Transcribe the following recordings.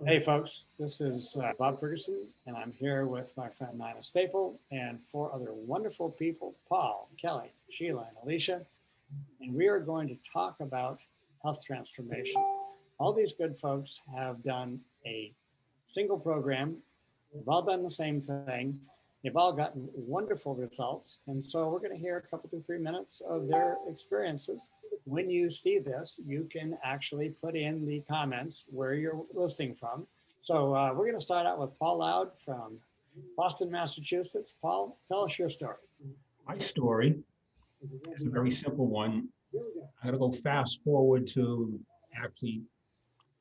Hey folks, this is Bob Ferguson, and I'm here with my friend Nina Staple and four other wonderful people, Paul, Kelly, Sheila, and Alicia. And we are going to talk about health transformation. All these good folks have done a single program. They've all done the same thing. They've all gotten wonderful results. And so we're going to hear a couple to 3 minutes of their experiences. When you see this, you can actually put in the comments where you're listening from. So we're going to start out with Paul Loud from Boston, Massachusetts. Paul, tell us your story. My story is a very simple one. I'm going to go fast forward to actually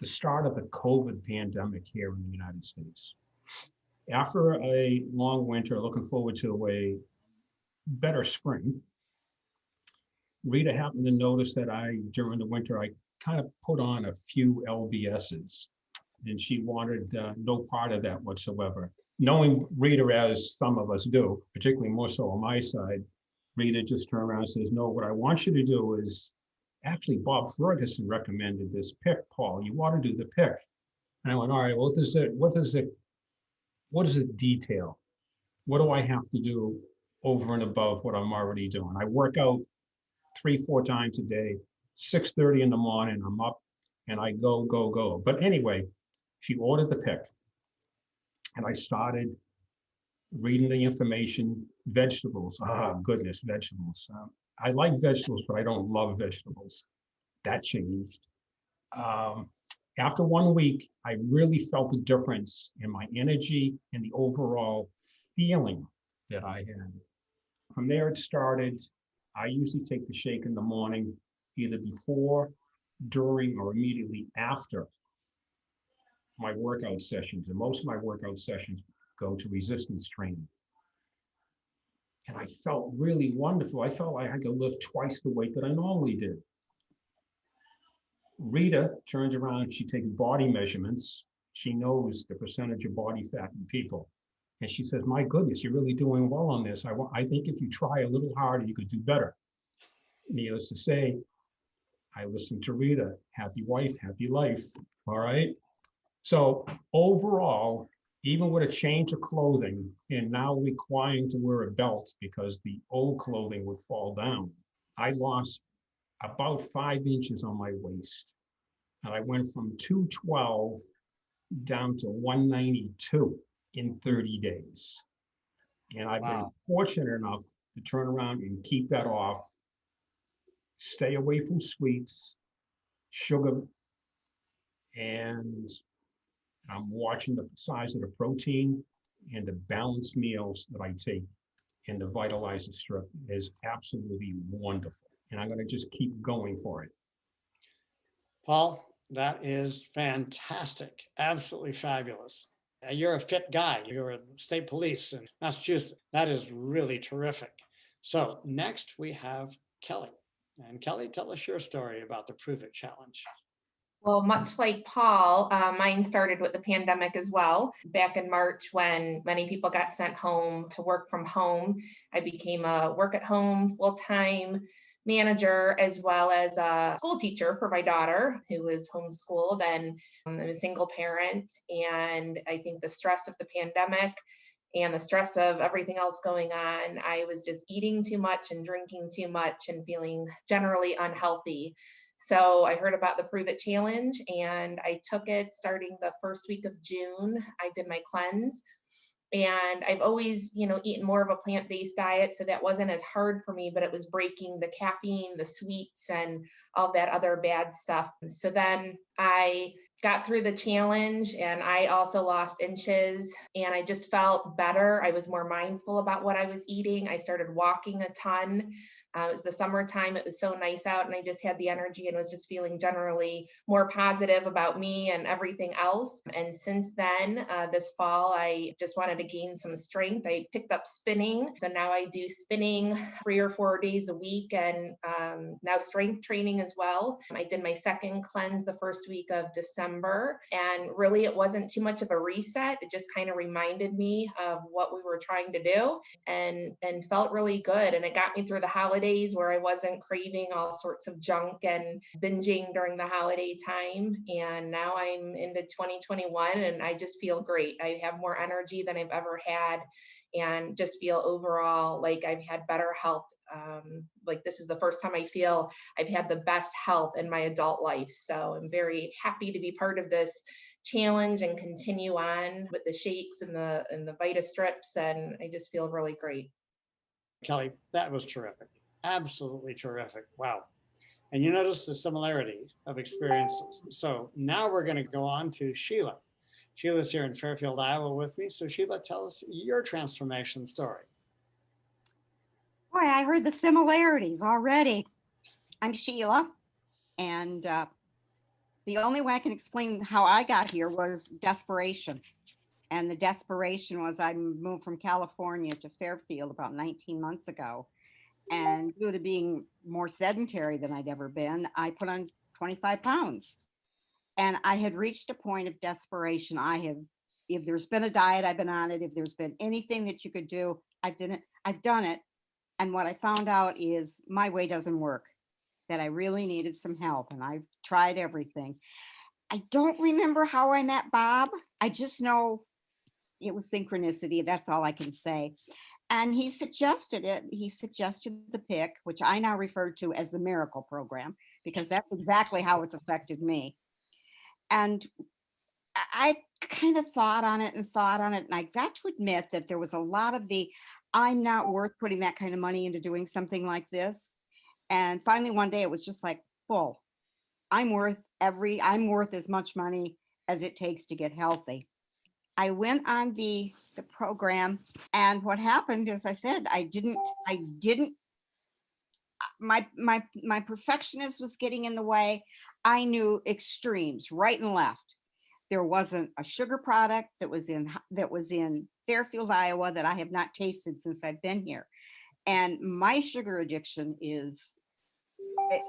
the start of the COVID pandemic here in the United States. After a long winter, looking forward to a better spring, Rita happened to notice that during the winter, I kind of put on a few LBSs, and she wanted no part of that whatsoever. Knowing Rita as some of us do, particularly more so on my side, Rita just turned around and says, no, what I want you to do is, actually, Bob Ferguson recommended this pick, Paul. You ought to do the pick. And I went, all right, well, what does it detail? What do I have to do over and above what I'm already doing? I work out 3-4 times a day, 6:30 in the morning, I'm up and I go. But anyway, she ordered the pick and I started reading the information. Vegetables, goodness, vegetables. I like vegetables, but I don't love vegetables. That changed. After 1 week, I really felt a difference in my energy and the overall feeling that I had. From there, it started. I usually take the shake in the morning, either before, during, or immediately after my workout sessions. And most of my workout sessions go to resistance training. And I felt really wonderful. I felt like I could lift twice the weight that I normally did. Rita turns around, she takes body measurements. She knows the percentage of body fat in people. And she says, my goodness, you're really doing well on this. I think if you try a little harder, you could do better. Needless to say, I listened to Rita. Happy wife, happy life. All right. So overall, even with a change of clothing and now requiring to wear a belt because the old clothing would fall down, I lost about 5 inches on my waist. And I went from 212 down to 192 in 30 days. And I've been fortunate enough to turn around and keep that off, stay away from sweets, sugar, and I'm watching the size of the protein and the balanced meals that I take. And the Vitalizer strip is absolutely wonderful. And I'm going to just keep going for it. Paul, that is fantastic. Absolutely fabulous. You're a fit guy. You're a state police in Massachusetts. That is really terrific. So next we have Kelly. And Kelly, tell us your story about the Prove It Challenge. Well, much like Paul, mine started with the pandemic as well. Back in March, when many people got sent home to work from home, I became a work at home full-time manager as well as a school teacher for my daughter who was homeschooled, and I'm a single parent. And I think the stress of the pandemic and the stress of everything else going on, I was just eating too much and drinking too much and feeling generally unhealthy. So I heard about the Prove It Challenge and I took it starting the first week of June. I did my cleanse. And I've always, eaten more of a plant-based diet, so that wasn't as hard for me, but it was breaking the caffeine, the sweets, and all that other bad stuff. So then I got through the challenge and I also lost inches and I just felt better. I was more mindful about what I was eating. I started walking a ton. It was the summertime. It was so nice out and I just had the energy and was just feeling generally more positive about me and everything else. And since then, this fall, I just wanted to gain some strength. I picked up spinning. So now I do spinning 3 or 4 days a week and now strength training as well. I did my second cleanse the first week of December. And really, it wasn't too much of a reset. It just kind of reminded me of what we were trying to do and felt really good. And it got me through the holidays holidays where I wasn't craving all sorts of junk and binging during the holiday time. And now I'm into 2021 and I just feel great. I have more energy than I've ever had and just feel overall like I've had better health. Like this is the first time I feel I've had the best health in my adult life. So I'm very happy to be part of this challenge and continue on with the shakes and the Vita strips. And I just feel really great. Kelly, that was terrific. Absolutely terrific. Wow. And you notice the similarity of experiences. So now we're going to go on to Sheila. Sheila's here in Fairfield, Iowa with me. So Sheila, tell us your transformation story. Boy, I heard the similarities already. I'm Sheila, and the only way I can explain how I got here was desperation. And the desperation was I moved from California to Fairfield about 19 months ago. And due to being more sedentary than I'd ever been, I put on 25 pounds. And I had reached a point of desperation. If there's been a diet, I've been on it. If there's been anything that you could do, I've done it. And what I found out is my way doesn't work, that I really needed some help. And I've tried everything. I don't remember how I met Bob. I just know it was synchronicity. That's all I can say. And he suggested it. He suggested the PIC, which I now refer to as the Miracle Program, because that's exactly how it's affected me. And I kind of thought on it. And I got to admit that there was a lot of I'm not worth putting that kind of money into doing something like this. And finally, one day it was just like, full. I'm worth as much money as it takes to get healthy. I went on the program, and what happened, as I said, my perfectionist was getting in the way. I knew extremes right and left. There wasn't a sugar product that was in Fairfield, Iowa that I have not tasted since I've been here. And my sugar addiction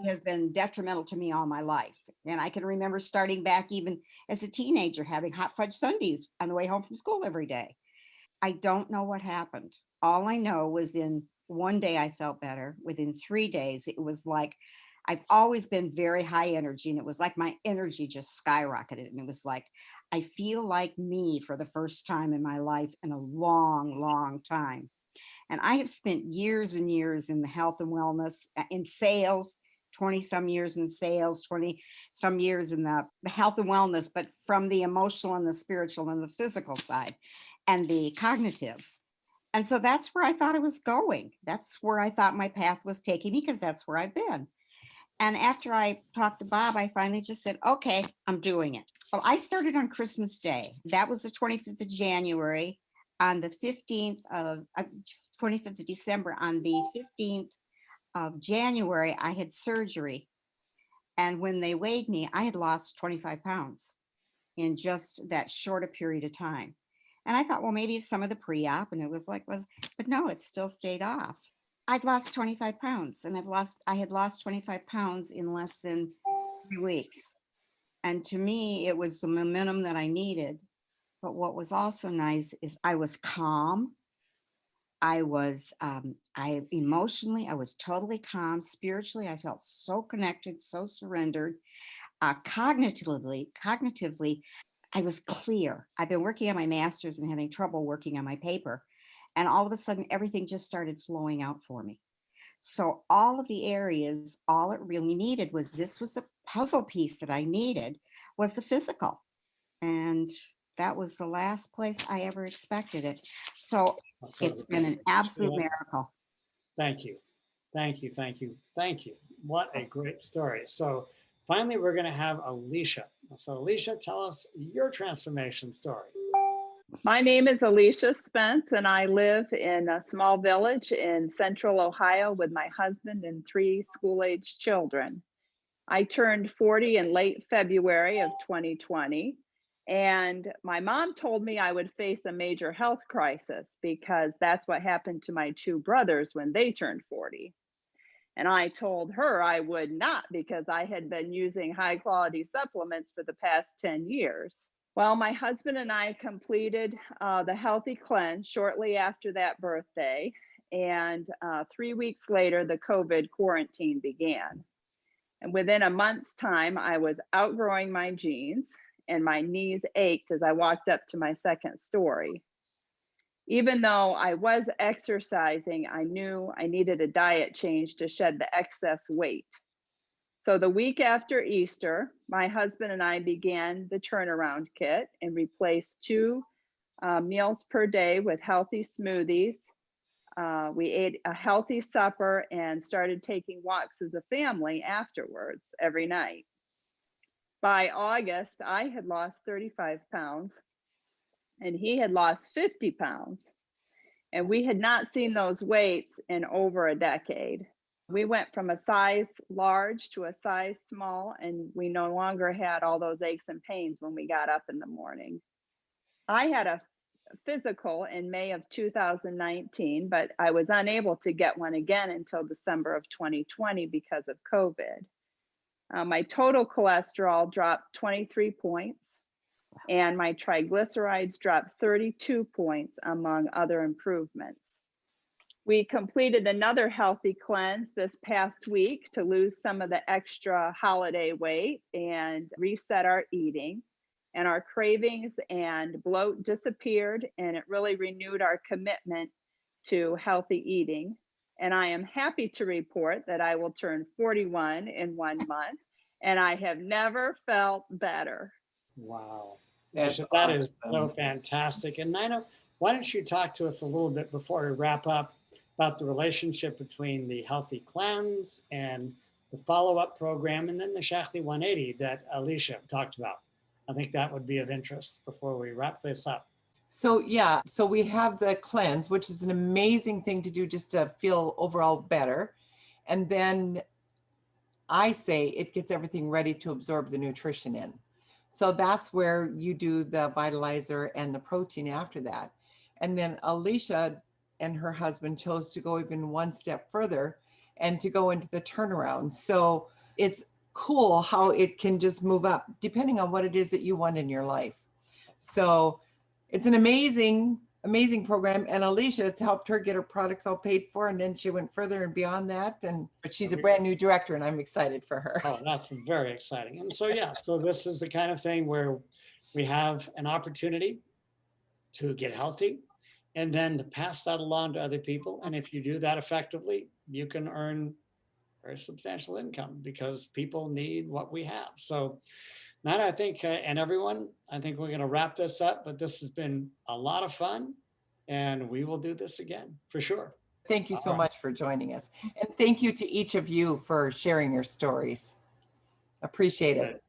has been detrimental to me all my life. And I can remember starting back even as a teenager, having hot fudge sundaes on the way home from school every day. I don't know what happened. All I know was in one day I felt better. Within 3 days, it was like, I've always been very high energy, and it was like my energy just skyrocketed. And it was like, I feel like me for the first time in my life in a long, long time. And I have spent years and years in the health and wellness, in sales, 20 some years in sales, 20 some years in the health and wellness, but from the emotional and the spiritual and the physical side and the cognitive. And so that's where I thought it was going. That's where I thought my path was taking me, because that's where I've been. And after I talked to Bob, I finally just said, okay, I'm doing it. Well, I started on Christmas Day. That was the 25th of January. On the 25th of December, on the 15th of January, I had surgery. And when they weighed me, I had lost 25 pounds in just that short a period of time. And I thought, well, maybe it's some of the pre-op. And it was but no, it still stayed off. I'd lost 25 pounds, and I had lost 25 pounds in less than 3 weeks. And to me, it was the momentum that I needed. But what was also nice is I was calm. I emotionally, I was totally calm. Spiritually, I felt so connected, so surrendered. Cognitively, I was clear. I've been working on my master's and having trouble working on my paper. And all of a sudden, everything just started flowing out for me. So all of the areas, all it really needed was the puzzle piece that I needed was the physical. And that was the last place I ever expected it. So it's been an absolute miracle. Thank you. Thank you. Thank you. Thank you. What a great story. So finally, we're going to have Alicia. So Alicia, tell us your transformation story. My name is Alicia Spence, and I live in a small village in central Ohio with my husband and 3 school-aged children. I turned 40 in late February of 2020, and my mom told me I would face a major health crisis because that's what happened to my 2 brothers when they turned 40. And I told her I would not, because I had been using high-quality supplements for the past 10 years. Well, my husband and I completed the Healthy Cleanse shortly after that birthday, And 3 weeks later, the COVID quarantine began. And within a month's time, I was outgrowing my jeans and my knees ached as I walked up to my second story. Even though I was exercising, I knew I needed a diet change to shed the excess weight. So the week after Easter, my husband and I began the turnaround kit and replaced 2 meals per day with healthy smoothies. We ate a healthy supper and started taking walks as a family afterwards every night. By August, I had lost 35 pounds and he had lost 50 pounds. And we had not seen those weights in over a decade. We went from a size large to a size small, and we no longer had all those aches and pains when we got up in the morning. I had a physical in May of 2019, but I was unable to get one again until December of 2020 because of COVID. My total cholesterol dropped 23 points, and my triglycerides dropped 32 points, among other improvements. We completed another healthy cleanse this past week to lose some of the extra holiday weight and reset our eating. And our cravings and bloat disappeared, and it really renewed our commitment to healthy eating. And I am happy to report that I will turn 41 in 1 month, and I have never felt better. Wow. That's That is so awesome. fantastic. And Nina, why don't you talk to us a little bit before we wrap up about the relationship between the healthy cleanse and the follow-up program, and then the Shakti 180 that Alicia talked about. I think that would be of interest before we wrap this up. So yeah, so we have the cleanse, which is an amazing thing to do just to feel overall better. And then I say it gets everything ready to absorb the nutrition in. So that's where you do the vitalizer and the protein after that. And then Alicia and her husband chose to go even one step further and to go into the turnaround. So it's cool how it can just move up depending on what it is that you want in your life. So it's an amazing, amazing program. And Alicia, it's helped her get her products all paid for. And then she went further and beyond that. But she's a brand new director and I'm excited for her. Oh, that's very exciting. And so, yeah, so this is the kind of thing where we have an opportunity to get healthy and then to pass that along to other people. And if you do that effectively, you can earn very substantial income because people need what we have. So Matt, I think, and everyone, I think we're going to wrap this up, but this has been a lot of fun and we will do this again for sure. Thank you so much for joining us. And thank you to each of you for sharing your stories. Appreciate it.